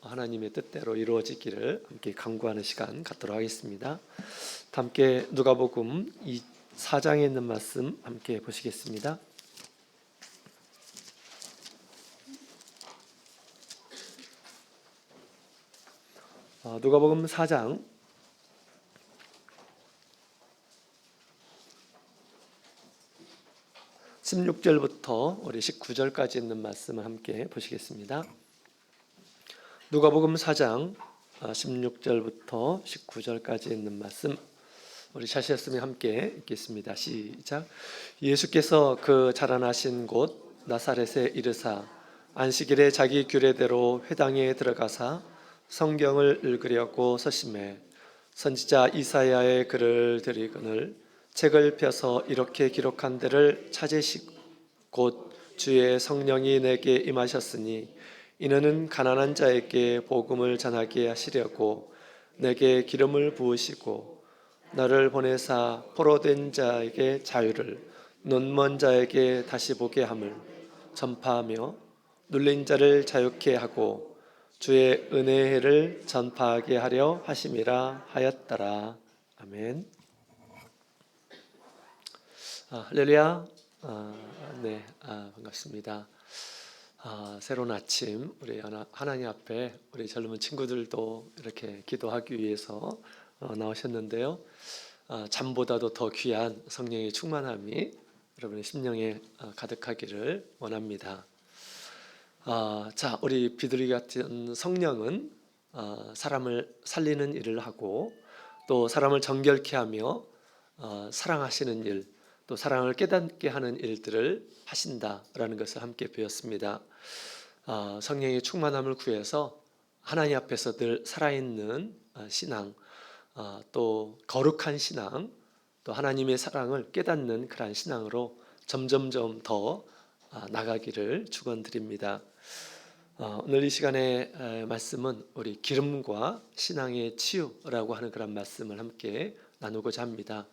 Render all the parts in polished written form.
하나님의 뜻대로 이루어지기를 함께 간구하는 시간 갖도록 하겠습니다. 함께 누가복음 4장에 있는 말씀 함께 보시겠습니다. 누가복음 4장 16절부터 우리 19절까지 있는 말씀을 함께 보시겠습니다. 누가복음 4장 16절부터 19절까지 있는 말씀 우리 찾으셨으면 함께 읽겠습니다. 시작. 예수께서 그 자라나신 곳 나사렛에 이르사 안식일에 자기 규례대로 회당에 들어가사 성경을 읽으려고 서심해 선지자 이사야의 글을 들이거늘 책을 펴서 이렇게 기록한 데를 찾으시고 곧 주의 성령이 내게 임하셨으니 이는 가난한 자에게 복음을 전하게 하시려고 내게 기름을 부으시고 나를 보내사 포로된 자에게 자유를 눈먼 자에게 다시 보게 함을 전파하며 눌린 자를 자유케 하고 주의 은혜의 해를 전파하게 하려 하심이라 하였더라. 아멘. 할렐루야. 네, 반갑습니다. 새로운 아침 우리 하나님 앞에 우리 젊은 친구들도 이렇게 기도하기 위해서 나오셨는데요. 잠보다도 더 귀한 성령의 충만함이 여러분의 심령에 가득하기를 원합니다. 자, 우리 비둘기 같은 성령은 사람을 살리는 일을 하고 또 사람을 정결케 하며 사랑하시는 일, 또 사랑을 깨닫게 하는 일들을 하신다라는 것을 함께 배웠습니다. 성령의 충만함을 구해서 하나님 앞에서 늘 살아있는 신앙, 또 거룩한 신앙, 또 하나님의 사랑을 깨닫는 그러한 신앙으로 점점점 더 나가기를 축원드립니다. 오늘 이 시간의 말씀은 우리 기름과 신앙의 치유라고 하는 그런 말씀을 함께 나누고자 합니다.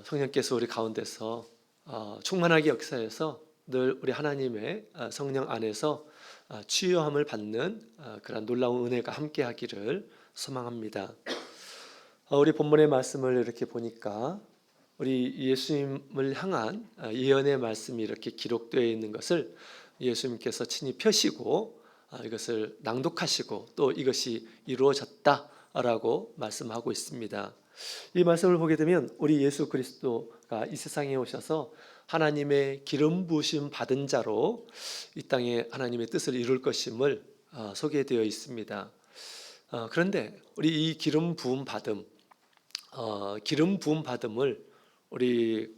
성령께서 우리 가운데서 충만하게 역사해서 늘 우리 하나님의 성령 안에서 치유함을 받는 그런 놀라운 은혜가 함께하기를 소망합니다. 우리 본문의 말씀을 이렇게 보니까 우리 예수님을 향한 예언의 말씀이 이렇게 기록되어 있는 것을 예수님께서 친히 펴시고 이것을 낭독하시고 또 이것이 이루어졌다라고 말씀하고 있습니다. 이 말씀을 보게 되면 우리 예수 그리스도가 이 세상에 오셔서 하나님의 기름 부으심 받은 자로 이 땅에 하나님의 뜻을 이룰 것임을 소개되어 있습니다. 그런데 우리 이 기름 부음 받음을 우리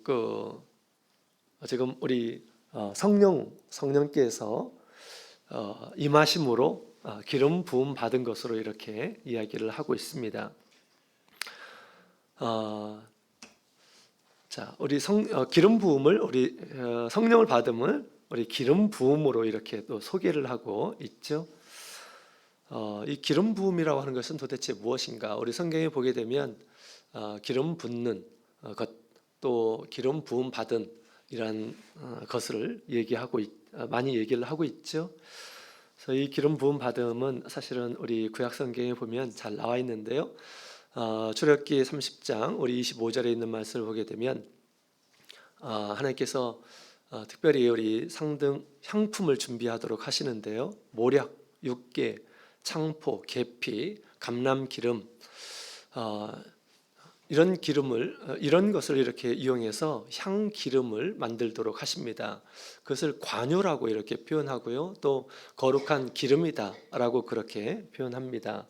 지금 우리 성령께서 임하심으로 기름 부음 받은 것으로 이렇게 이야기를 하고 있습니다. 자, 우리 기름 부음을 우리 성령을 받음을 우리 기름 부음으로 이렇게 또 소개를 하고 있죠. 이 기름 부음이라고 하는 것은 도대체 무엇인가? 우리 성경에 보게 되면 기름 붓는 것, 또 기름 부음 받은 이런 것을 많이 얘기를 하고 있죠. 그래서 이 기름 부음 받음은 사실은 우리 구약 성경에 보면 잘 나와 있는데요. 출애굽기 30장 우리 25절에 있는 말씀을 보게 되면 하나님께서 특별히 우리 상등 향품을 준비하도록 하시는데요. 모략, 육개, 창포, 계피, 감람기름 이런 것을 이렇게 이용해서 향기름을 만들도록 하십니다. 그것을 관유라고 이렇게 표현하고요. 또 거룩한 기름이다라고 그렇게 표현합니다.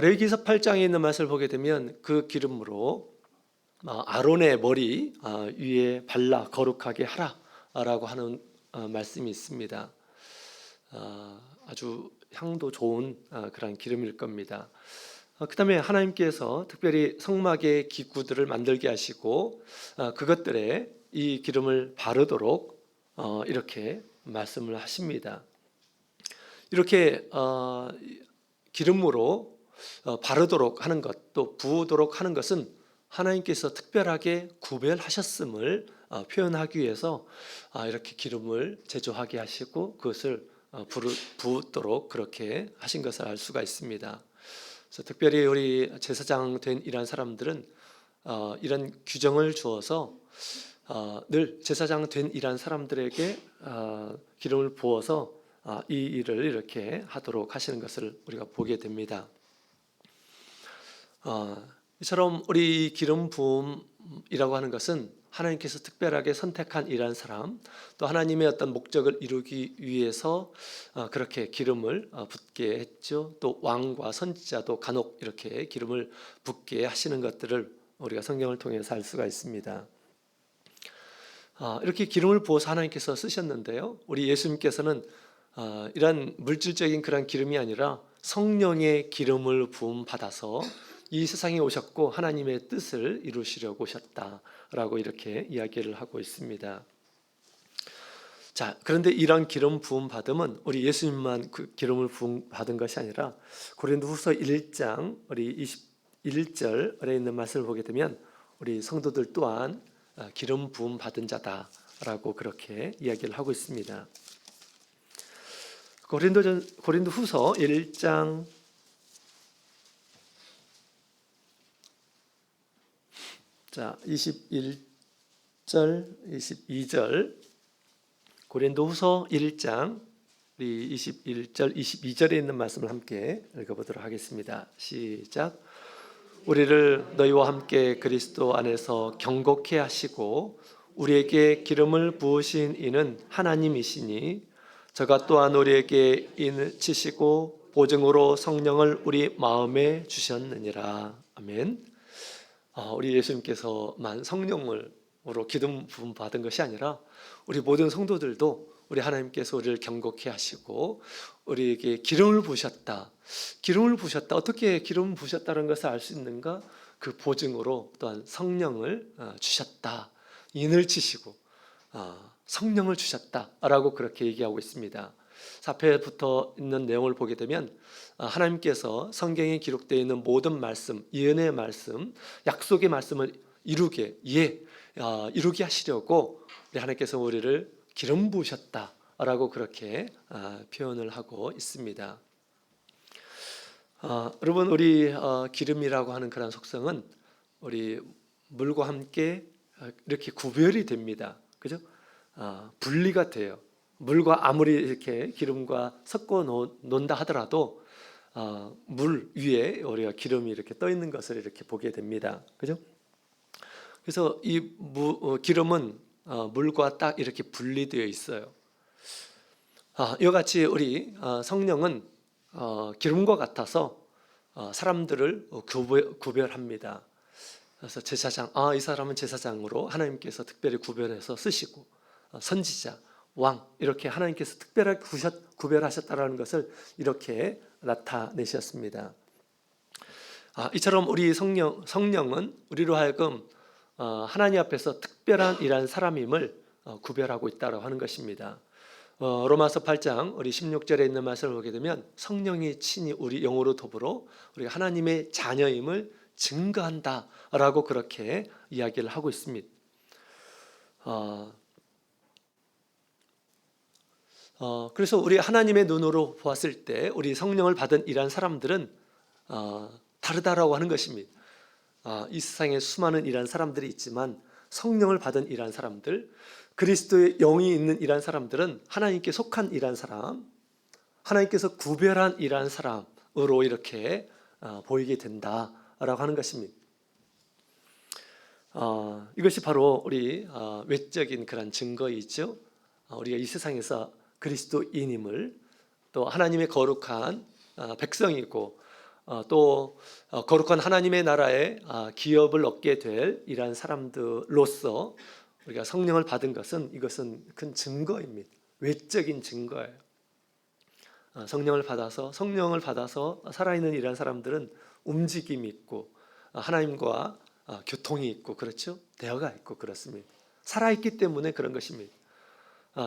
레위기서 8장에 있는 말씀을 보게 되면 그 기름으로 아론의 머리 위에 발라 거룩하게 하라라고 하는 말씀이 있습니다. 아주 향도 좋은 그런 기름일 겁니다. 그 다음에 하나님께서 특별히 성막의 기구들을 만들게 하시고 그것들에 이 기름을 바르도록 이렇게 말씀을 하십니다. 이렇게 기름으로 바르도록 하는 것, 또 부으도록 하는 것은 하나님께서 특별하게 구별하셨음을 표현하기 위해서 이렇게 기름을 제조하게 하시고 그것을 부도록 그렇게 하신 것을 알 수가 있습니다. 그래서 특별히 우리 제사장 된 이란 사람들은 이런 규정을 주어서 늘 제사장 된 이란 사람들에게 기름을 부어서 이 일을 이렇게 하도록 하시는 것을 우리가 보게 됩니다. 이처럼 우리 기름 부음이라고 하는 것은 하나님께서 특별하게 선택한 이란 사람, 또 하나님의 어떤 목적을 이루기 위해서 그렇게 기름을 붓게 했죠. 또 왕과 선지자도 간혹 이렇게 기름을 붓게 하시는 것들을 우리가 성경을 통해서 알 수가 있습니다. 이렇게 기름을 부어서 하나님께서 쓰셨는데요, 우리 예수님께서는 이런 물질적인 그런 기름이 아니라 성령의 기름을 부음 받아서 이 세상에 오셨고 하나님의 뜻을 이루시려고 오셨다라고 이렇게 이야기를 하고 있습니다. 자, 그런데 이런 기름 부음 받음은 우리 예수님만 그 기름을 부음 받은 것이 아니라 고린도후서 1장 우리 21절에 있는 말씀을 보게 되면 우리 성도들 또한 기름 부음 받은 자다라고 그렇게 이야기를 하고 있습니다. 고린도후서 1장 자 21절 22절 고린도후서 1장 우리 21절 22절에 있는 말씀을 함께 읽어보도록 하겠습니다. 시작. 우리를 너희와 함께 그리스도 안에서 경고케 하시고 우리에게 기름을 부으신 이는 하나님이시니 저가 또한 우리에게 인치시고 보증으로 성령을 우리 마음에 주셨느니라. 아멘. 우리 예수님께서만 성령으로 기름 부음 받은 것이 아니라 우리 모든 성도들도 우리 하나님께서 우리를 경고케 하시고 우리에게 기름을 부으셨다. 기름을 부으셨다. 어떻게 기름을 부으셨다는 것을 알 수 있는가? 그 보증으로 또한 성령을 주셨다. 인을 치시고 성령을 주셨다라고 그렇게 얘기하고 있습니다. 앞에 붙어 있는 내용을 보게 되면 하나님께서 성경에 기록되어 있는 모든 말씀, 예언의 말씀, 약속의 말씀을 이루게 하시려고 우리 하나님께서 우리를 기름 부으셨다라고 그렇게 표현을 하고 있습니다. 여러분, 우리 기름이라고 하는 그런 속성은 우리 물과 함께 이렇게 구별이 됩니다. 그죠? 분리가 돼요. 물과 아무리 이렇게 기름과 섞어 놓는다 하더라도 물 위에 우리가 기름이 이렇게 떠 있는 것을 이렇게 보게 됩니다. 그죠? 그래서 이 기름은 물과 딱 이렇게 분리되어 있어요. 이와 같이 우리 성령은 기름과 같아서 사람들을 구별합니다. 그래서 제사장, 이 사람은 제사장으로 하나님께서 특별히 구별해서 쓰시고 선지자, 왕 이렇게 하나님께서 특별하게 구별하셨다는 것을 이렇게 나타내셨습니다. 이처럼 우리 성령은 우리로 하여금 하나님 앞에서 특별한 이란 사람임을 구별하고 있다고 하는 것입니다. 로마서 8장 우리 16절에 있는 말씀을 보게 되면 성령이 친히 우리 영으로 더불어 우리가 하나님의 자녀임을 증거한다라고 그렇게 이야기를 하고 있습니다. 그래서 우리 하나님의 눈으로 보았을 때 우리 성령을 받은 이란 사람들은 다르다라고 하는 것입니다. 이 세상에 수많은 이란 사람들이 있지만 성령을 받은 이란 사람들, 그리스도의 영이 있는 이란 사람들은 하나님께 속한 이란 사람, 하나님께서 구별한 이란 사람으로 이렇게 보이게 된다라고 하는 것입니다. 이것이 바로 우리 외적인 그런 증거이죠. 우리가 이 세상에서 그리스도인임을, 또 하나님의 거룩한 백성이고 또 거룩한 하나님의 나라의 기업을 얻게 될 이러한 사람들로서 우리가 성령을 받은 것은 이것은 큰 증거입니다. 외적인 증거예요. 성령을 받아서 살아있는 이러한 사람들은 움직임이 있고 하나님과 교통이 있고 그렇죠? 대화가 있고 그렇습니다. 살아있기 때문에 그런 것입니다.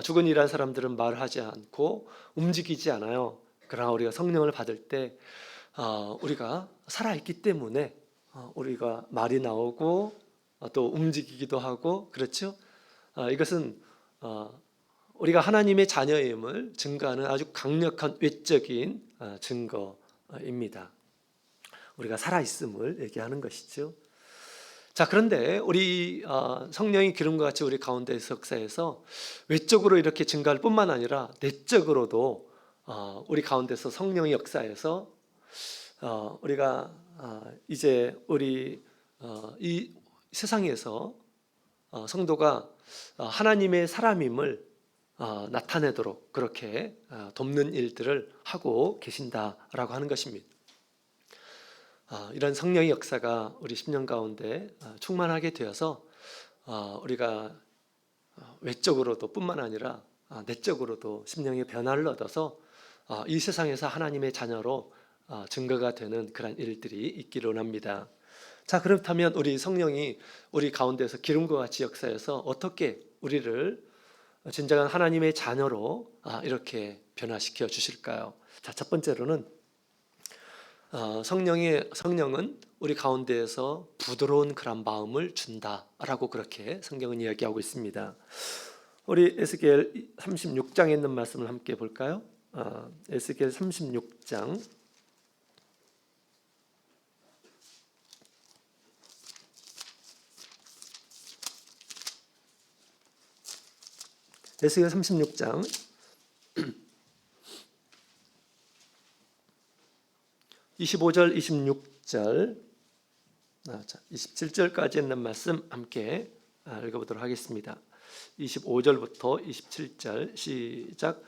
죽은 이란 사람들은 말하지 않고 움직이지 않아요. 그러나 우리가 성령을 받을 때 우리가 살아있기 때문에 우리가 말이 나오고 또 움직이기도 하고 그렇죠. 이것은 우리가 하나님의 자녀임을 증거하는 아주 강력한 외적인 증거입니다. 우리가 살아있음을 얘기하는 것이죠. 자, 그런데 우리 성령의 기름과 같이 우리 가운데 역사해서 외적으로 이렇게 증가할 뿐만 아니라 내적으로도 우리 가운데서 성령의 역사에서 우리가 이제 우리 이 세상에서 성도가 하나님의 사람임을 나타내도록 그렇게 돕는 일들을 하고 계신다라고 하는 것입니다. 이런 성령의 역사가 우리 10년 가운데 충만하게 되어서 우리가 외적으로도 뿐만 아니라 내적으로도 심령의 변화를 얻어서 이 세상에서 하나님의 자녀로 증거가 되는 그런 일들이 있기를 원합니다. 자, 그렇다면 우리 성령이 우리 가운데서 기름과 같이 역사해서 어떻게 우리를 진정한 하나님의 자녀로 이렇게 변화시켜 주실까요? 자, 첫 번째로는 성령은 우리 가운데에서 부드러운 그런 마음을 준다라고 그렇게 성경은 이야기하고 있습니다. 우리 에스겔 36장에 있는 말씀을 함께 볼까요? 에스겔 36장 에스겔 36장 25절, 26절, 27절까지 있는 말씀 함께 읽어보도록 하겠습니다. 25절부터 27절 시작.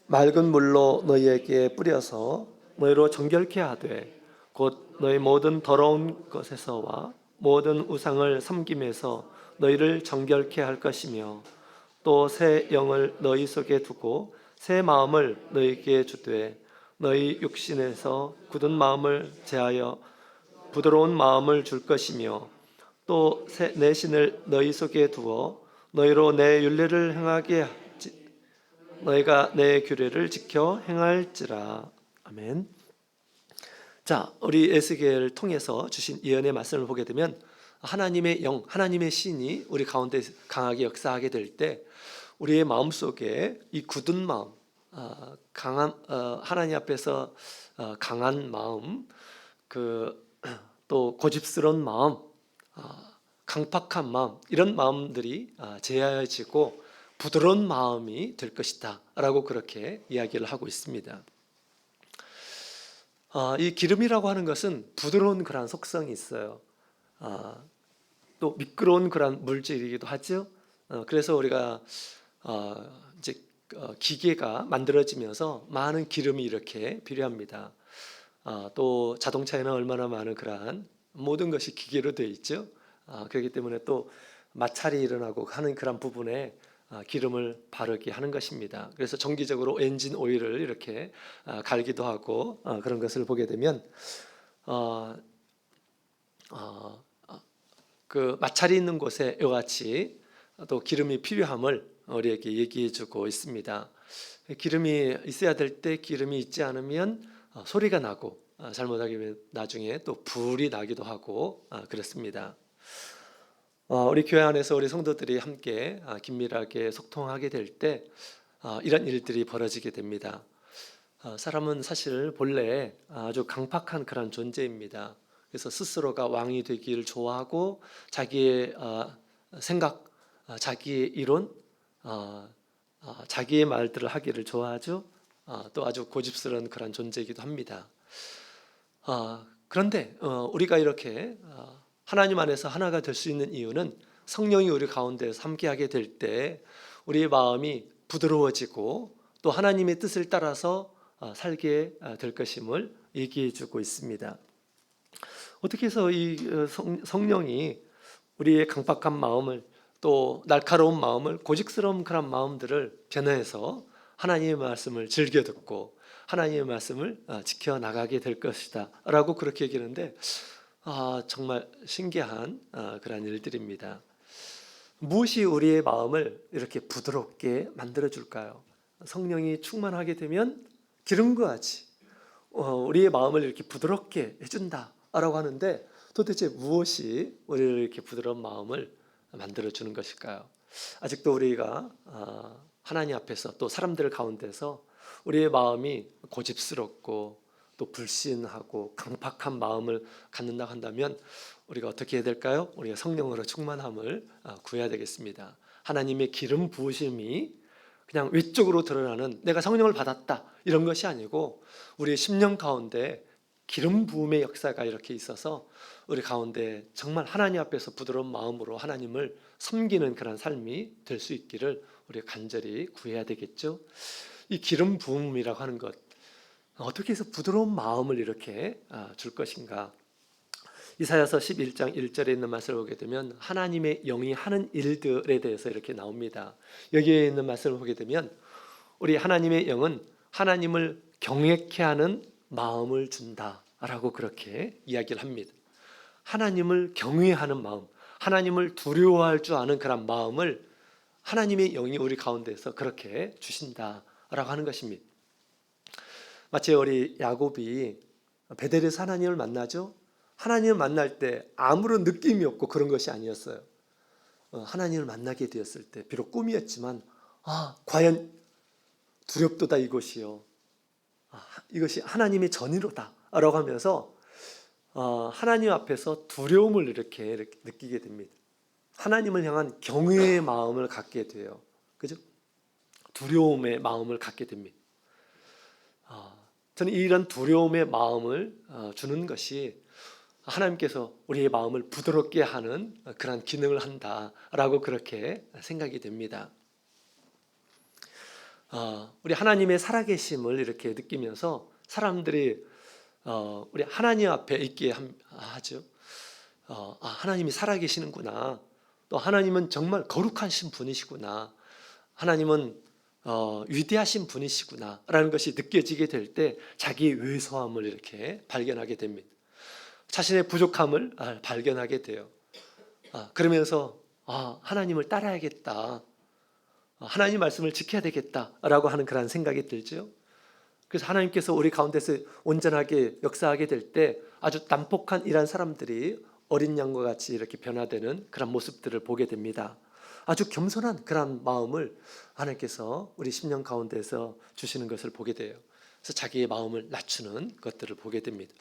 맑은 물로 너희에게 뿌려서 너희로 정결케 하되 곧 너희 모든 더러운 것에서와 모든 우상을 섬김에서 너희를 정결케 할 것이며 또 새 영을 너희 속에 두고 새 마음을 너희에게 주되 너희 육신에서 굳은 마음을 제하여 부드러운 마음을 줄 것이며 또 내 신을 너희 속에 두어 너희로 내 율례를 행하게 너희가 내 규례를 지켜 행할지라. 아멘. 자, 우리 에스겔을 통해서 주신 예언의 말씀을 보게 되면 하나님의 영, 하나님의 신이 우리 가운데 강하게 역사하게 될 때 우리의 마음속에 이 굳은 마음, 강한 하나님 앞에서 강한 마음, 또 고집스러운 마음, 강팍한 마음, 이런 마음들이 제하여지고 부드러운 마음이 될 것이다라고 그렇게 이야기를 하고 있습니다. 이 기름이라고 하는 것은 부드러운 그런 속성이 있어요. 또 미끄러운 그런 물질이기도 하죠. 그래서 우리가 이제 기계가 만들어지면서 많은 기름이 이렇게 필요합니다. 또 자동차에는 얼마나 많은 그러한 모든 것이 기계로 되어 있죠. 그렇기 때문에 또 마찰이 일어나고 하는 그런 부분에 기름을 바르게 하는 것입니다. 그래서 정기적으로 엔진 오일을 이렇게 갈기도 하고 그런 것을 보게 되면 그 마찰이 있는 곳에 이와 같이 또 기름이 필요함을 우리에게 얘기해주고 있습니다. 기름이 있어야 될 때 기름이 있지 않으면 소리가 나고 잘못하면 나중에 또 불이 나기도 하고 그렇습니다. 우리 교회 안에서 우리 성도들이 함께 긴밀하게 소통하게 될 때 이런 일들이 벌어지게 됩니다. 사람은 사실 본래 아주 강팍한 그런 존재입니다. 그래서 스스로가 왕이 되기를 좋아하고 자기의 생각, 자기의 이론, 자기의 말들을 하기를 좋아하죠. 또 아주 고집스러운 그런 존재이기도 합니다. 그런데 우리가 이렇게 하나님 안에서 하나가 될 수 있는 이유는 성령이 우리 가운데서 함께하게 될 때 우리의 마음이 부드러워지고 또 하나님의 뜻을 따라서 살게 될 것임을 얘기해주고 있습니다. 어떻게 해서 이 성령이 우리의 강팍한 마음을 또 날카로운 마음을 고집스러운 그런 마음들을 변화해서 하나님의 말씀을 즐겨 듣고 하나님의 말씀을 지켜나가게 될 것이다 라고 그렇게 얘기하는데 정말 신기한 그런 일들입니다. 무엇이 우리의 마음을 이렇게 부드럽게 만들어 줄까요? 성령이 충만하게 되면 기름과 같이 우리의 마음을 이렇게 부드럽게 해준다 라고 하는데 도대체 무엇이 우리를 이렇게 부드러운 마음을 만들어 주는 것일까요? 아직도 우리가 하나님 앞에서 또 사람들 가운데서 우리의 마음이 고집스럽고 또 불신하고 강팍한 마음을 갖는다 한다면 우리가 어떻게 해야 될까요? 우리가 성령으로 충만함을 구해야 되겠습니다. 하나님의 기름 부으심이 그냥 외적으로 드러나는 내가 성령을 받았다 이런 것이 아니고 우리의 심령 가운데 기름 부음의 역사가 이렇게 있어서 우리 가운데 정말 하나님 앞에서 부드러운 마음으로 하나님을 섬기는 그런 삶이 될 수 있기를 우리가 간절히 구해야 되겠죠. 이 기름 부음이라고 하는 것, 어떻게 해서 부드러운 마음을 이렇게 줄 것인가? 이사야서 11장 1절에 있는 말씀을 보게 되면 하나님의 영이 하는 일들에 대해서 이렇게 나옵니다. 여기에 있는 말씀을 보게 되면 우리 하나님의 영은 하나님을 경외케 하는 마음을 준다라고 그렇게 이야기를 합니다. 하나님을 경외하는 마음, 하나님을 두려워할 줄 아는 그런 마음을 하나님의 영이 우리 가운데서 그렇게 주신다라고 하는 것입니다. 마치 우리 야곱이 베델에서 하나님을 만나죠. 하나님을 만날 때 아무런 느낌이 없고 그런 것이 아니었어요. 하나님을 만나게 되었을 때 비록 꿈이었지만 과연 두렵도다 이것이요. 이것이 하나님의 전이로다 라고 하면서 하나님 앞에서 두려움을 이렇게 느끼게 됩니다. 하나님을 향한 경외의 마음을 갖게 돼요. 그죠? 두려움의 마음을 갖게 됩니다. 저는 이런 두려움의 마음을 주는 것이 하나님께서 우리의 마음을 부드럽게 하는 그런 기능을 한다라고 그렇게 생각이 됩니다. 우리 하나님의 살아계심을 이렇게 느끼면서 사람들이 우리 하나님 앞에 있게 하죠. 하나님이 살아계시는구나. 또 하나님은 정말 거룩하신 분이시구나. 하나님은 위대하신 분이시구나 라는 것이 느껴지게 될 때 자기의 왜소함을 이렇게 발견하게 됩니다. 자신의 부족함을 발견하게 돼요. 그러면서 하나님을 따라야겠다. 하나님 말씀을 지켜야 되겠다라고 하는 그런 생각이 들죠. 그래서 하나님께서 우리 가운데서 온전하게 역사하게 될 때 아주 난폭한 이런 사람들이 어린 양과 같이 이렇게 변화되는 그런 모습들을 보게 됩니다. 아주 겸손한 그런 마음을 하나님께서 우리 심령 가운데서 주시는 것을 보게 돼요. 그래서 자기의 마음을 낮추는 것들을 보게 됩니다.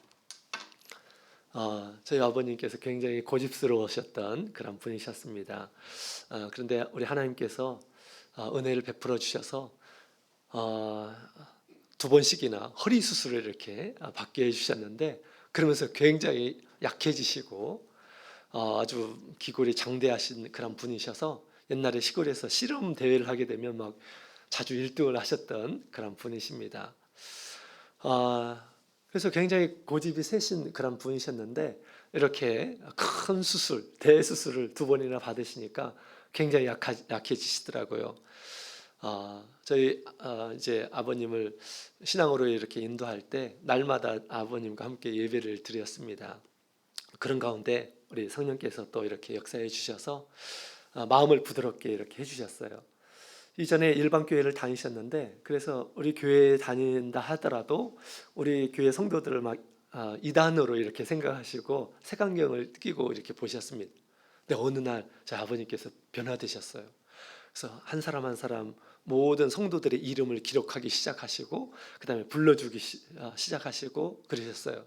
저희 아버님께서 굉장히 고집스러우셨던 그런 분이셨습니다. 그런데 우리 하나님께서 은혜를 베풀어 주셔서 2번씩이나 허리 수술을 이렇게 받게 해주셨는데 그러면서 굉장히 약해지시고 아주 기골이 장대하신 그런 분이셔서 옛날에 시골에서 씨름 대회를 하게 되면 막 자주 1등을 하셨던 그런 분이십니다. 그래서 굉장히 고집이 세신 그런 분이셨는데 이렇게 큰 수술, 대수술을 2번이나 받으시니까 굉장히 약해지시더라고요. 저희 이제 아버님을 신앙으로 이렇게 인도할 때 날마다 아버님과 함께 예배를 드렸습니다. 그런 가운데 우리 성령께서 또 이렇게 역사해 주셔서 마음을 부드럽게 이렇게 해주셨어요. 이전에 일반 교회를 다니셨는데 그래서 우리 교회에 다닌다 하더라도 우리 교회 성도들을 막 이단으로 이렇게 생각하시고 색안경을 끼고 이렇게 보셨습니다. 근데 어느 날 저희 아버님께서 변화되셨어요. 그래서 한 사람 한 사람 모든 성도들의 이름을 기록하기 시작하시고 그 다음에 불러주기 시작하시고 그러셨어요.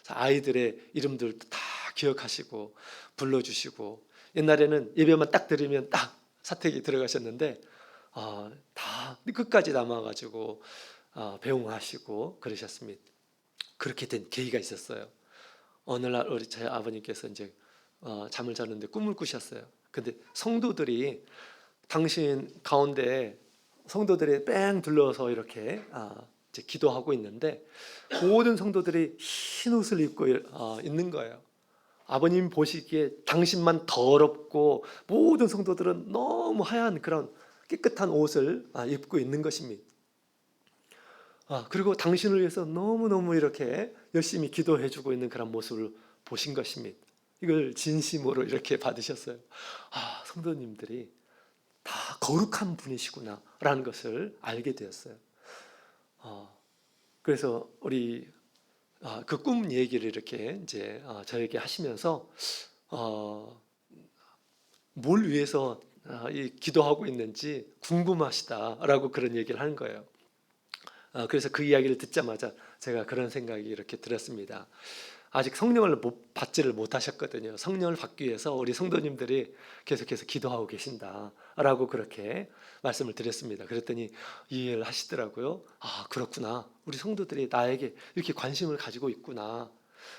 아이들의 이름들도 다 기억하시고 불러주시고 옛날에는 예배만 딱 드리면 딱 사택이 들어가셨는데 다 끝까지 남아가지고 배웅하시고 그러셨습니다. 그렇게 된 계기가 있었어요. 어느 날 우리 제 아버님께서 이제 잠을 자는데 꿈을 꾸셨어요. 근데 성도들이 당신 가운데 성도들이 뺑 둘러서 이렇게 이제 기도하고 있는데 모든 성도들이 흰 옷을 입고 있는 거예요. 아버님 보시기에 당신만 더럽고 모든 성도들은 너무 하얀 그런 깨끗한 옷을 입고 있는 것입니다. 그리고 당신을 위해서 너무너무 이렇게 열심히 기도해주고 있는 그런 모습을 보신 것입니다. 이걸 진심으로 이렇게 받으셨어요. 성도님들이 다 거룩한 분이시구나 라는 것을 알게 되었어요. 그래서 우리 그 꿈 얘기를 이렇게 이제 저에게 하시면서 뭘 위해서 이 기도하고 있는지 궁금하시다라고 그런 얘기를 하는 거예요. 그래서 그 이야기를 듣자마자 제가 그런 생각이 이렇게 들었습니다. 아직 성령을 받지를 못하셨거든요. 성령을 받기 위해서 우리 성도님들이 계속해서 기도하고 계신다라고 그렇게 말씀을 드렸습니다. 그랬더니 이해를 하시더라고요. 아, 그렇구나. 우리 성도들이 나에게 이렇게 관심을 가지고 있구나.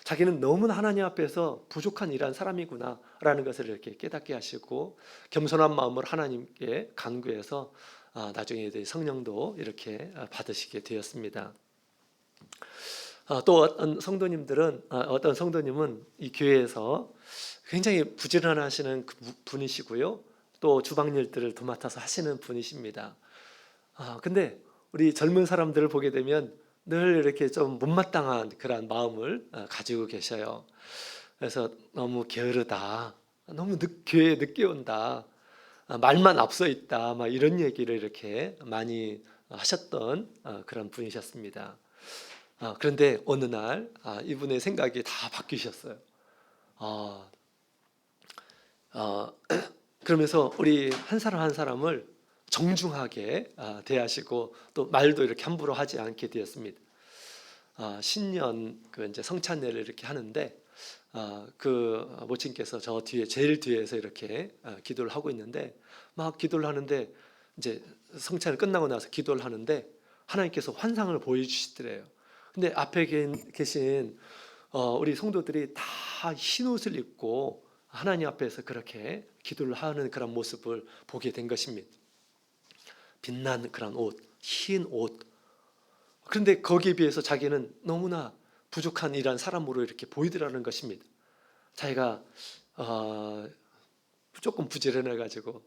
자기는 너무나 하나님 앞에서 부족한 일한 사람이구나 라는 것을 이렇게 깨닫게 하시고 겸손한 마음으로 하나님께 간구해서 나중에 성령도 이렇게 받으시게 되었습니다. 또 어떤 성도님은 이 교회에서 굉장히 부지런하시는 분이시고요. 또 주방 일들을 도맡아서 하시는 분이십니다. 근데 우리 젊은 사람들을 보게 되면 늘 이렇게 좀 못마땅한 그런 마음을 가지고 계셔요. 그래서 너무 게으르다, 너무 교회에 늦게 온다, 말만 앞서 있다, 막 이런 얘기를 이렇게 많이 하셨던 그런 분이셨습니다. 그런데 어느 날 이분의 생각이 다 바뀌셨어요. 아, 그러면서 우리 한 사람 한 사람을 정중하게 대하시고 또 말도 이렇게 함부로 하지 않게 되었습니다. 신년 이제 성찬례를 이렇게 하는데 그 모친께서 저 뒤에 제일 뒤에서 이렇게 기도를 하고 있는데 막 기도를 하는데 이제 성찬을 끝나고 나서 기도를 하는데 하나님께서 환상을 보여주시더래요. 근데 앞에 계신 우리 성도들이 다 흰 옷을 입고 하나님 앞에서 그렇게 기도를 하는 그런 모습을 보게 된 것입니다. 빛난 그런 옷, 흰 옷. 그런데 거기에 비해서 자기는 너무나 부족한 이런 사람으로 이렇게 보이더라는 것입니다. 자기가 조금 부지런해가지고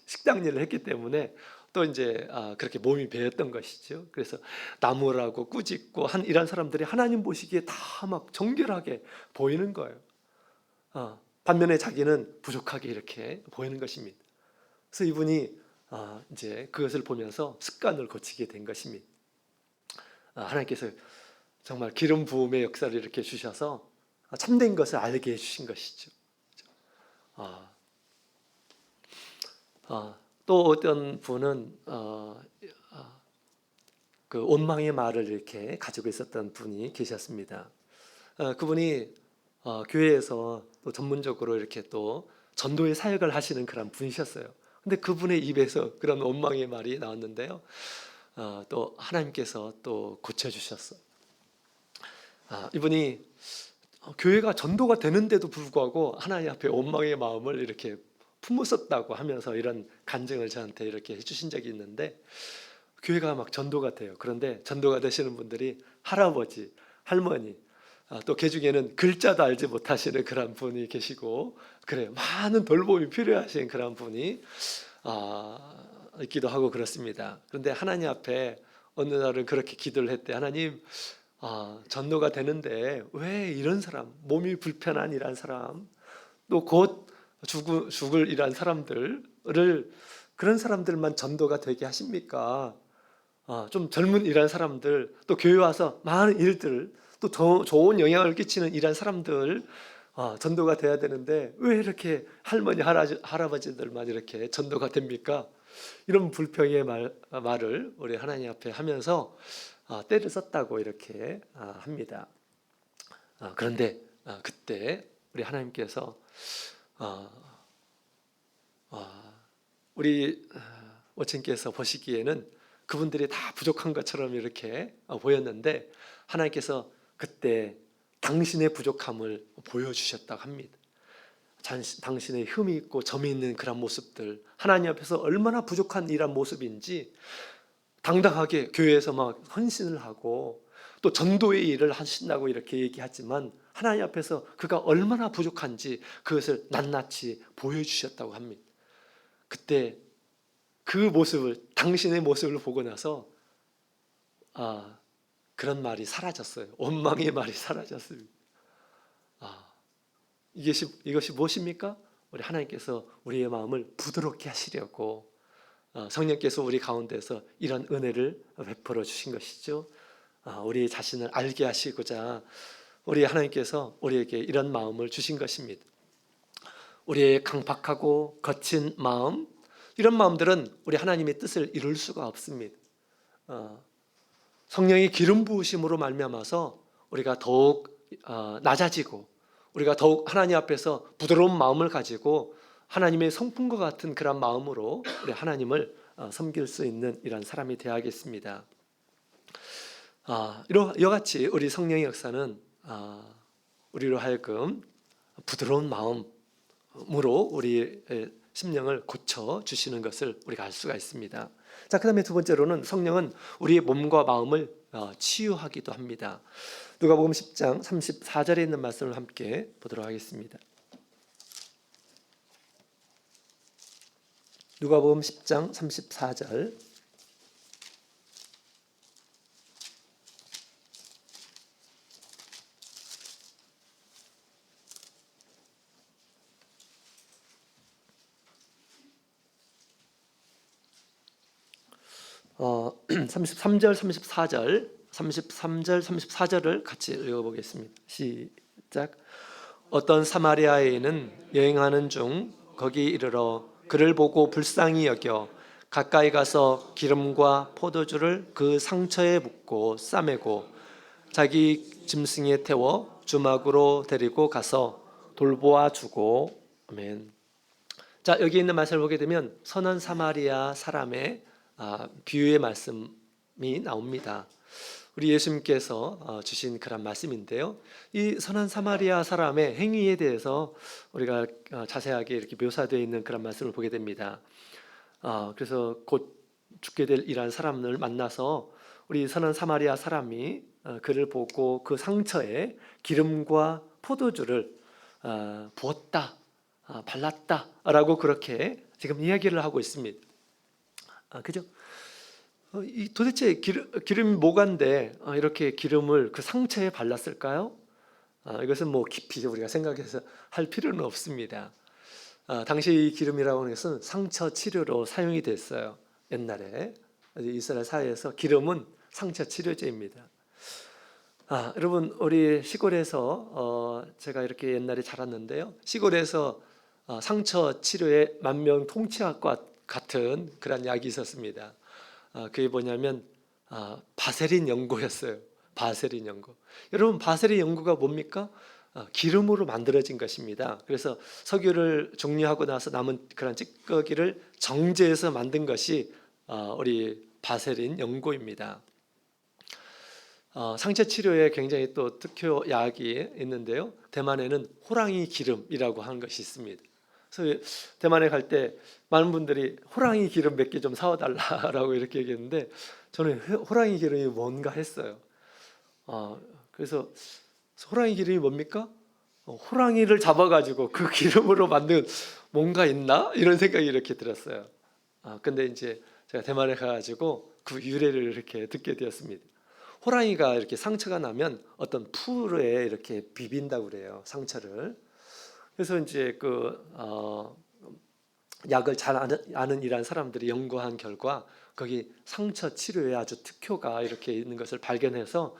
식당 일을 했기 때문에 또 이제 그렇게 몸이 배였던 것이죠. 그래서 나무라고 꾸짖고 한 이런 사람들이 하나님 보시기에 다 막 정결하게 보이는 거예요. 반면에 자기는 부족하게 이렇게 보이는 것입니다. 그래서 이분이 이제 그것을 보면서 습관을 고치게 된 것입니다. 하나님께서 정말 기름 부음의 역사를 이렇게 주셔서 참된 것을 알게 해주신 것이죠. 또 어떤 분은 그 원망의 말을 이렇게 가지고 있었던 분이 계셨습니다. 그분이 교회에서 또 전문적으로 이렇게 또 전도의 사역을 하시는 그런 분이셨어요. 근데 그분의 입에서 그런 원망의 말이 나왔는데요. 또 하나님께서 또 고쳐주셨어요. 이분이 교회가 전도가 되는데도 불구하고 하나님 앞에 원망의 마음을 이렇게 품었었다고 하면서 이런 간증을 저한테 이렇게 해주신 적이 있는데 교회가 막 전도가 돼요. 그런데 전도가 되시는 분들이 할아버지, 할머니, 또 그 중에는 글자도 알지 못하시는 그런 분이 계시고 그래요. 많은 돌봄이 필요하신 그런 분이 있기도 하고 그렇습니다. 그런데 하나님 앞에 어느 날은 그렇게 기도를 했대. 하나님, 전도가 되는데 왜 이런 사람, 몸이 불편한 이런 사람, 또 곧 죽을 이런 사람들을 그런 사람들만 전도가 되게 하십니까? 좀 젊은 이런 사람들, 또 교회 와서 많은 일들, 또 좋은 영향을 끼치는 이런 사람들 전도가 돼야 되는데 왜 이렇게 할머니, 할아버지들만 이렇게 전도가 됩니까? 이런 불평의 말을 우리 하나님 앞에 하면서 때를 썼다고 이렇게 합니다. 그런데 그때 우리 하나님께서 우리 오친께서 보시기에는 그분들이 다 부족한 것처럼 이렇게 보였는데 하나님께서 그때 당신의 부족함을 보여주셨다고 합니다. 당신의 흠이 있고 점이 있는 그런 모습들, 하나님 앞에서 얼마나 부족한 이런 모습인지 당당하게 교회에서 막 헌신을 하고 또 전도의 일을 하신다고 이렇게 얘기하지만 하나님 앞에서 그가 얼마나 부족한지 그것을 낱낱이 보여주셨다고 합니다. 그때 그 모습을, 당신의 모습을 보고 나서 그런 말이 사라졌어요. 원망의 말이 사라졌습니다. 이것이 무엇입니까? 우리 하나님께서 우리의 마음을 부드럽게 하시려고 성령께서 우리 가운데서 이런 은혜를 베풀어 주신 것이죠. 우리 자신을 알게 하시고자 우리 하나님께서 우리에게 이런 마음을 주신 것입니다. 우리의 강팍하고 거친 마음, 이런 마음들은 우리 하나님의 뜻을 이룰 수가 없습니다. 성령의 기름 부으심으로 말미암아서 우리가 더욱 낮아지고 우리가 더욱 하나님 앞에서 부드러운 마음을 가지고 하나님의 성품과 같은 그런 마음으로 우리 하나님을 섬길 수 있는 이런 사람이 되어야겠습니다. 이와 같이 우리 성령의 역사는 우리로 하여금 부드러운 마음으로 우리의 심령을 고쳐 주시는 것을 우리가 알 수가 있습니다. 자, 그다음에 두 번째로는 성령은 우리의 몸과 마음을 치유하기도 합니다. 누가복음 10장 34절에 있는 말씀을 함께 보도록 하겠습니다. 누가복음 10장 34절. 어, 33절, 34절, 33절, 34절을 같이 읽어보겠습니다. 시작. 어떤 사마리아인은 여행하는 중 거기 이르러 그를 보고 불쌍히 여겨 가까이 가서 기름과 포도주를 그 상처에 붓고 싸매고 자기 짐승에 태워 주막으로 데리고 가서 돌보아 주고. 아멘. 자, 여기 있는 말씀을 보게 되면 선한 사마리아 사람의 비유의 말씀이 나옵니다. 우리 예수님께서 주신 그런 말씀인데요. 이 선한 사마리아 사람의 행위에 대해서 우리가 자세하게 이렇게 묘사되어 있는 그런 말씀을 보게 됩니다. 그래서 곧 죽게 될 이러한 사람을 만나서 우리 선한 사마리아 사람이 그를 보고 그 상처에 기름과 포도주를 부었다, 발랐다라고 그렇게 지금 이야기를 하고 있습니다. 그죠? 도대체 기름이 뭐간데 이렇게 기름을 그 상처에 발랐을까요? 이것은 뭐 깊이 우리가 생각해서 할 필요는 없습니다. 당시 이 기름이라고 하는 것은 상처 치료로 사용이 됐어요. 옛날에 이스라엘 사회에서 기름은 상처 치료제입니다. 여러분, 우리 시골에서 제가 이렇게 옛날에 자랐는데요. 시골에서 상처 치료의 만명통치약과 같은 그런 약이 있었습니다. 그게 뭐냐면 바세린 연고였어요. 바세린 연고. 여러분, 바세린 연고가 뭡니까? 기름으로 만들어진 것입니다. 그래서 석유를 종류하고 나서 남은 그런 찌꺼기를 정제해서 만든 것이 우리 바세린 연고입니다. 상처 치료에 굉장히 또 특효 약이 있는데요. 대만에는 호랑이 기름이라고 하는 것이 있습니다. 그래서 대만에 갈 때 많은 분들이 호랑이 기름 몇 개 좀 사와달라고 이렇게 얘기했는데 저는 호랑이 기름이 뭔가 했어요. 그래서 호랑이 기름이 뭡니까? 호랑이를 잡아가지고 그 기름으로 만든 뭔가 있나? 이런 생각이 이렇게 들었어요. 근데 이제 제가 대만에 가가지고 그 유래를 이렇게 듣게 되었습니다. 호랑이가 이렇게 상처가 나면 어떤 풀에 이렇게 비빈다고 그래요. 상처를. 그래서 이제 약을 잘 아는 이란 사람들이 연구한 결과 거기 상처 치료에 아주 특효가 이렇게 있는 것을 발견해서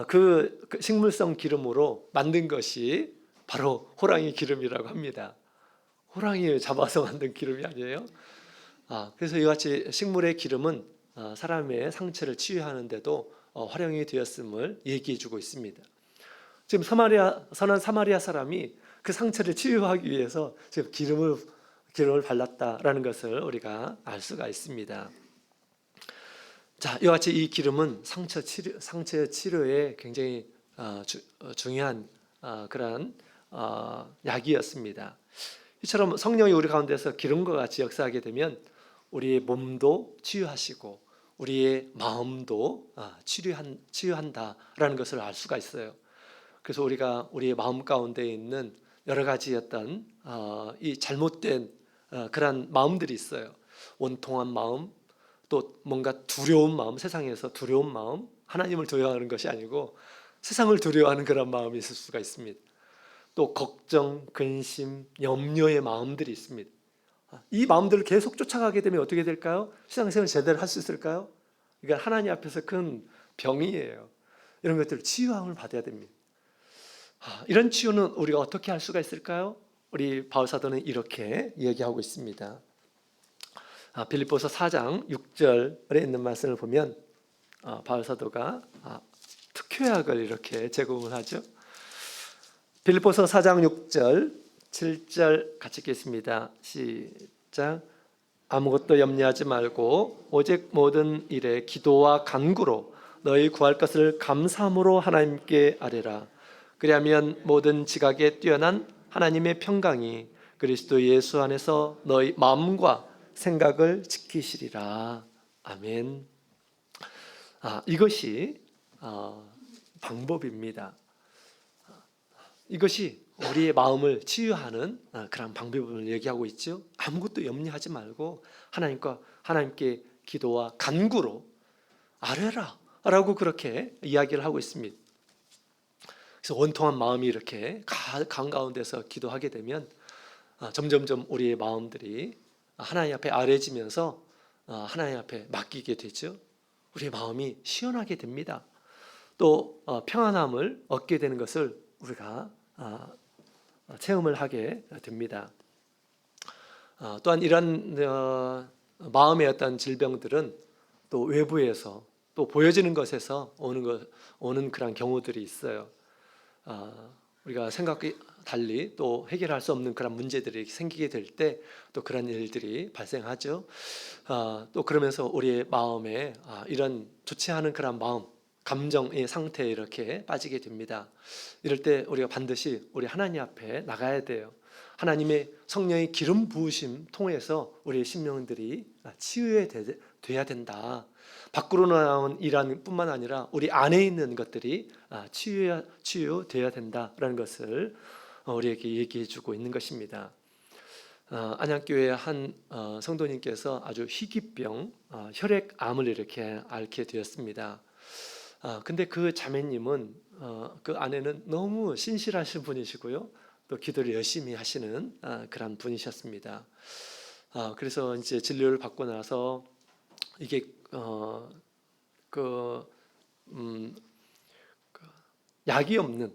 그 식물성 기름으로 만든 것이 바로 호랑이 기름이라고 합니다. 호랑이 잡아서 만든 기름이 아니에요. 그래서 이와 같이 식물의 기름은 사람의 상처를 치유하는데도 활용이 되었음을 얘기해주고 있습니다. 지금 선한 사마리아 사람이 그 상처를 치유하기 위해서 지금 기름을 발랐다라는 것을 우리가 알 수가 있습니다. 자, 이와 같이 이 기름은 상처 치료에 굉장히 중요한 그런 약이었습니다. 이처럼 성령이 우리 가운데서 기름과 같이 역사하게 되면 우리의 몸도 치유하시고 우리의 마음도 치유한다라는 것을 알 수가 있어요. 그래서 우리가 우리의 마음 가운데 있는 여러 가지 어떤 이 잘못된 그런 마음들이 있어요. 원통한 마음, 또 뭔가 두려운 마음, 세상에서 두려운 마음, 하나님을 두려워하는 것이 아니고 세상을 두려워하는 그런 마음이 있을 수가 있습니다. 또 걱정, 근심, 염려의 마음들이 있습니다. 이 마음들을 계속 쫓아가게 되면 어떻게 될까요? 신앙생활을 제대로 할 수 있을까요? 이건 하나님 앞에서 큰 병이에요. 이런 것들을 치유함을 받아야 됩니다. 이런 치유는 우리가 어떻게 할 수가 있을까요? 우리 바울 사도는 이렇게 얘기하고 있습니다. 빌립보서 4장 6절에 있는 말씀을 보면 바울 사도가 특효약을 이렇게 제공을 하죠. 빌립보서 4장 6절 7절 같이 읽겠습니다. 시작. 아무것도 염려하지 말고 오직 모든 일에 기도와 간구로 너희 구할 것을 감사함으로 하나님께 아뢰라. 그리하면 모든 지각에 뛰어난 하나님의 평강이 그리스도 예수 안에서 너희 마음과 생각을 지키시리라. 아멘. 이것이 방법입니다. 이것이 우리의 마음을 치유하는 그런 방법을 얘기하고 있죠. 아무것도 염려하지 말고 하나님께 기도와 간구로 아뢰라 라고 그렇게 이야기를 하고 있습니다. 그래서 원통한 마음이 이렇게 강 가운데서 기도하게 되면 점점점 우리의 마음들이 하나님 앞에 아뢰지면서 하나님 앞에 맡기게 되죠. 우리의 마음이 시원하게 됩니다. 또 평안함을 얻게 되는 것을 우리가 체험을 하게 됩니다. 또한 이런 마음의 어떤 질병들은 또 외부에서 또 보여지는 것에서 오는 그런 경우들이 있어요. 우리가 생각이 달리 또 해결할 수 없는 그런 문제들이 생기게 될 때 또 그런 일들이 발생하죠. 또 그러면서 우리의 마음에 이런 좋지 않은 그런 마음, 감정의 상태에 이렇게 빠지게 됩니다. 이럴 때 우리가 반드시 우리 하나님 앞에 나가야 돼요. 하나님의 성령의 기름 부으심 통해서 우리의 심령들이 치유돼야 된다. 밖으로 나온 일하는 뿐만 아니라 우리 안에 있는 것들이 치유돼야 된다라는 것을 우리에게 얘기해주고 있는 것입니다. 안양교회 한 성도님께서 아주 희귀병 혈액암을 이렇게 앓게 되었습니다. 근데 그 자매님은 그 아내는 너무 신실하신 분이시고요, 또 기도를 열심히 하시는 그런 분이셨습니다. 그래서 이제 진료를 받고 나서 이게 약이 없는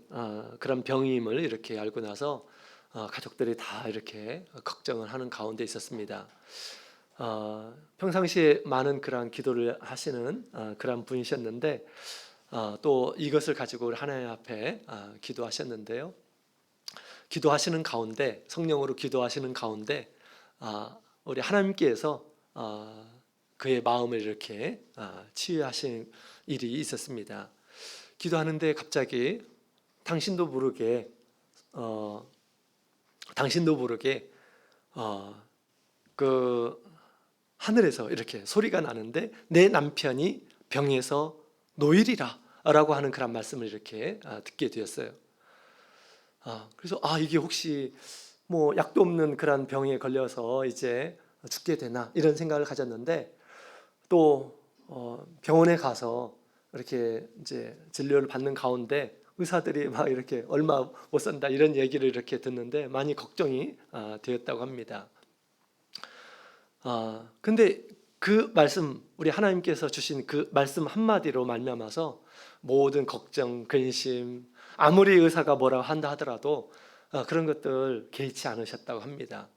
그런 병임을 이렇게 알고 나서 가족들이 다 이렇게 걱정을 하는 가운데 있었습니다. 평상시에 많은 그런 기도를 하시는 그런 분이셨는데 또 이것을 가지고 하나님 앞에 기도하셨는데요. 기도하시는 가운데, 성령으로 기도하시는 가운데 우리 하나님께서 그의 마음을 이렇게 치유하신 일이 있었습니다. 기도하는데 갑자기 당신도 모르게 그 하늘에서 이렇게 소리가 나는데 내 남편이 병에서 노일이라 라고 하는 그런 말씀을 이렇게 듣게 되었어요. 그래서 이게 혹시 뭐 약도 없는 그런 병에 걸려서 이제 죽게 되나 이런 생각을 가졌는데, 또 병원에 가서 이렇게 이제 진료를 받는 가운데 의사들이 막 이렇게 얼마 못 산다 이런 얘기를 이렇게 듣는데 많이 걱정이 되었다고 합니다. 근데 그 말씀, 우리 하나님께서 주신 그 말씀 한마디로 말미암아서 모든 걱정, 근심, 아무리 의사가 뭐라고 한다 하더라도 그런 것들 개의치 않으셨다고 합니다.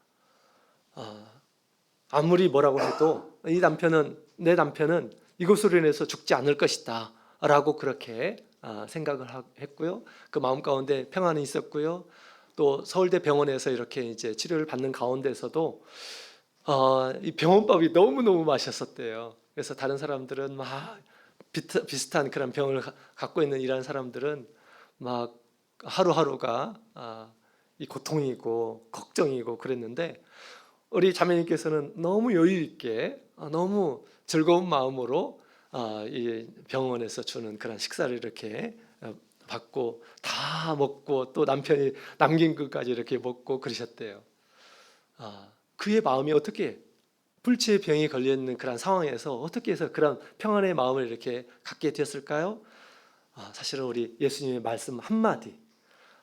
아무리 뭐라고 해도 내 남편은 이것으로 인해서 죽지 않을 것이다 라고 그렇게 생각을 했고요, 그 마음 가운데 평안이 있었고요, 또 서울대 병원에서 이렇게 이제 치료를 받는 가운데서도 이 병원밥이 너무너무 맛있었대요. 그래서 다른 사람들은 막 비슷한 그런 병을 갖고 있는 이런 사람들은 막 하루하루가 이 고통이고 걱정이고 그랬는데, 우리 자매님께서는 너무 여유 있게 너무 즐거운 마음으로 이 병원에서 주는 그런 식사를 이렇게 받고 다 먹고 또 남편이 남긴 것까지 이렇게 먹고 그러셨대요. 그의 마음이 어떻게, 불치의 병이 걸려있는 그런 상황에서 어떻게 해서 그런 평안의 마음을 이렇게 갖게 되었을까요? 사실은 우리 예수님의 말씀 한마디,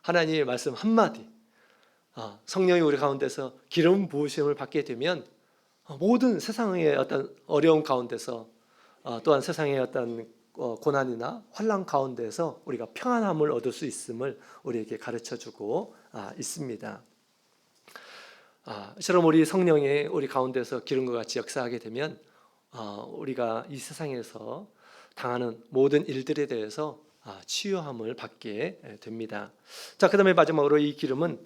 하나님의 말씀 한마디, 성령이 우리 가운데서 기름 부으심을 받게 되면 모든 세상의 어떤 어려움 가운데서 또한 세상의 어떤 고난이나 환난 가운데서 우리가 평안함을 얻을 수 있음을 우리에게 가르쳐주고 있습니다. 이처럼 우리 성령이 우리 가운데서 기름과 같이 역사하게 되면 우리가 이 세상에서 당하는 모든 일들에 대해서 치유함을 받게 됩니다. 자, 그다음에 마지막으로 이 기름은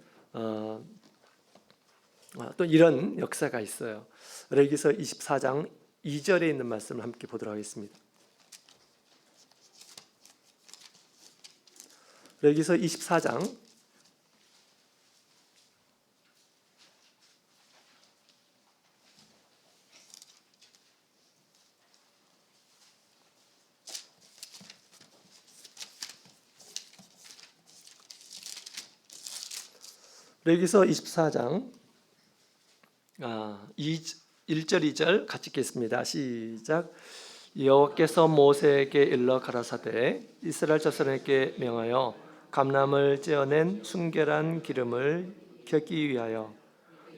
또 이런 역사가 있어요. 레위기서 24장 2절에 있는 말씀을 함께 보도록 하겠습니다. 레위기서 24장 1절 2절 같이 읽겠습니다. 시작. 여호와께서 모세에게 일러 가라사대 이스라엘 자손에게 명하여 감람을 째어낸 순결한 기름을 켜기 위하여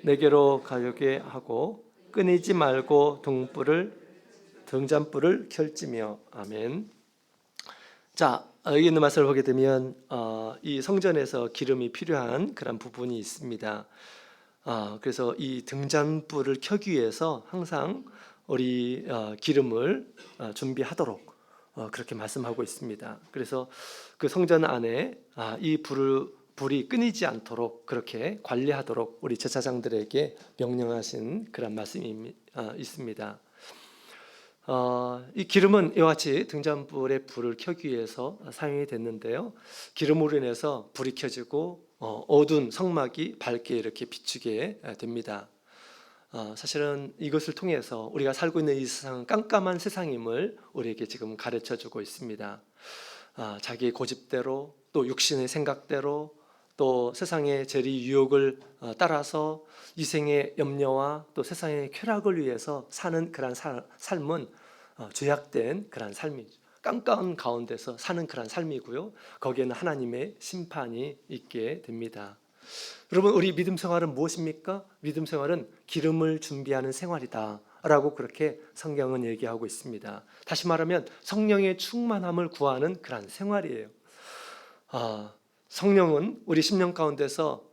내게로 가려게 하고 끊이지 말고 등잔불을 켤지며. 아멘. 자, 여기 있는 말씀을 보게 되면 이 성전에서 기름이 필요한 그런 부분이 있습니다. 그래서 이 등잔불을 켜기 위해서 항상 우리 기름을 준비하도록 그렇게 말씀하고 있습니다. 그래서 그 성전 안에 이 불이 끊이지 않도록 그렇게 관리하도록 우리 제사장들에게 명령하신 그런 말씀이 있습니다. 이 기름은 이와 같이 등잔불에 불을 켜기 위해서 사용이 됐는데요. 기름으로 인해서 불이 켜지고 어두운 성막이 밝게 이렇게 비추게 됩니다. 사실은 이것을 통해서 우리가 살고 있는 이 세상은 깜깜한 세상임을 우리에게 지금 가르쳐주고 있습니다. 자기의 고집대로 또 육신의 생각대로 또 세상의 재리 유혹을 따라서 이생의 염려와 또 세상의 쾌락을 위해서 사는 그런 삶은 죄악된 그런 삶이죠. 깜깜한 가운데서 사는 그런 삶이고요. 거기에는 하나님의 심판이 있게 됩니다. 여러분, 우리 믿음 생활은 무엇입니까? 믿음 생활은 기름을 준비하는 생활이다 라고 그렇게 성경은 얘기하고 있습니다. 다시 말하면 성령의 충만함을 구하는 그런 생활이에요. 성령은 우리 심령 가운데서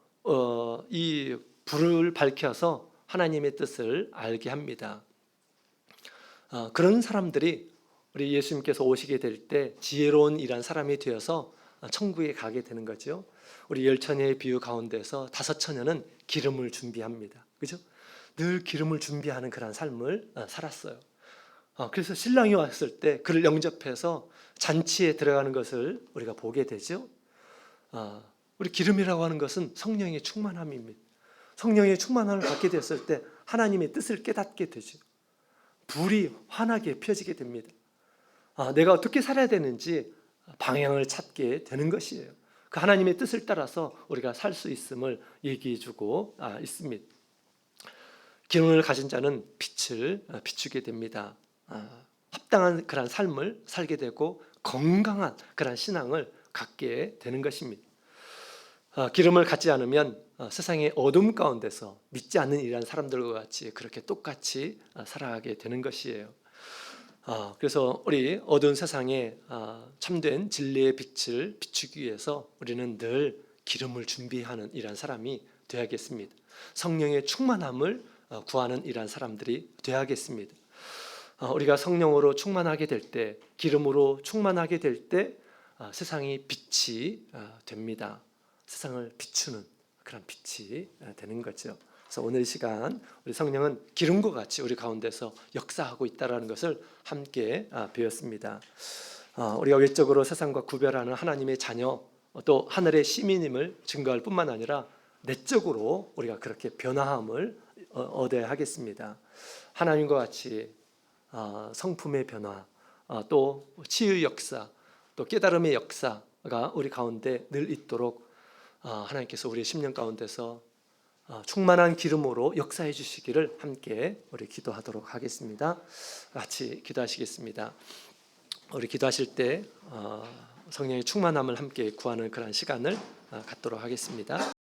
이 불을 밝혀서 하나님의 뜻을 알게 합니다. 그런 사람들이 우리 예수님께서 오시게 될 때 지혜로운 이란 사람이 되어서 천국에 가게 되는 거죠. 우리 열처녀의 비유 가운데서 5처녀는 기름을 준비합니다. 그죠? 늘 기름을 준비하는 그런 삶을 살았어요. 그래서 신랑이 왔을 때 그를 영접해서 잔치에 들어가는 것을 우리가 보게 되죠. 우리 기름이라고 하는 것은 성령의 충만함입니다. 성령의 충만함을 받게 됐을 때 하나님의 뜻을 깨닫게 되죠. 불이 환하게 펴지게 됩니다. 내가 어떻게 살아야 되는지 방향을 찾게 되는 것이에요. 그 하나님의 뜻을 따라서 우리가 살 수 있음을 얘기해 주고 있습니다. 기름을 가진 자는 빛을 비추게 됩니다. 합당한 그런 삶을 살게 되고 건강한 그런 신앙을 갖게 되는 것입니다. 기름을 갖지 않으면 세상의 어둠 가운데서 믿지 않는 이런 사람들과 같이 그렇게 똑같이 살아가게 되는 것이에요. 그래서 우리 어두운 세상에 참된 진리의 빛을 비추기 위해서 우리는 늘 기름을 준비하는 이런 사람이 되어야겠습니다. 성령의 충만함을 구하는 이런 사람들이 되어야겠습니다. 우리가 성령으로 충만하게 될 때, 기름으로 충만하게 될 때 세상이 빛이 됩니다. 세상을 비추는 그런 빛이 되는 거죠. 그래서 오늘 이 시간 우리 성령은 기름과 같이 우리 가운데서 역사하고 있다는 것을 함께 배웠습니다. 우리가 외적으로 세상과 구별하는 하나님의 자녀 또 하늘의 시민임을 증거할 뿐만 아니라 내적으로 우리가 그렇게 변화함을 얻어야 하겠습니다. 하나님과 같이 성품의 변화 또 치유의 역사 또 깨달음의 역사가 우리 가운데 늘 있도록 하나님께서 우리의 심령 가운데서 충만한 기름으로 역사해 주시기를 함께 우리 기도하도록 하겠습니다. 같이 기도하시겠습니다. 우리 기도하실 때 성령의 충만함을 함께 구하는 그런 시간을 갖도록 하겠습니다.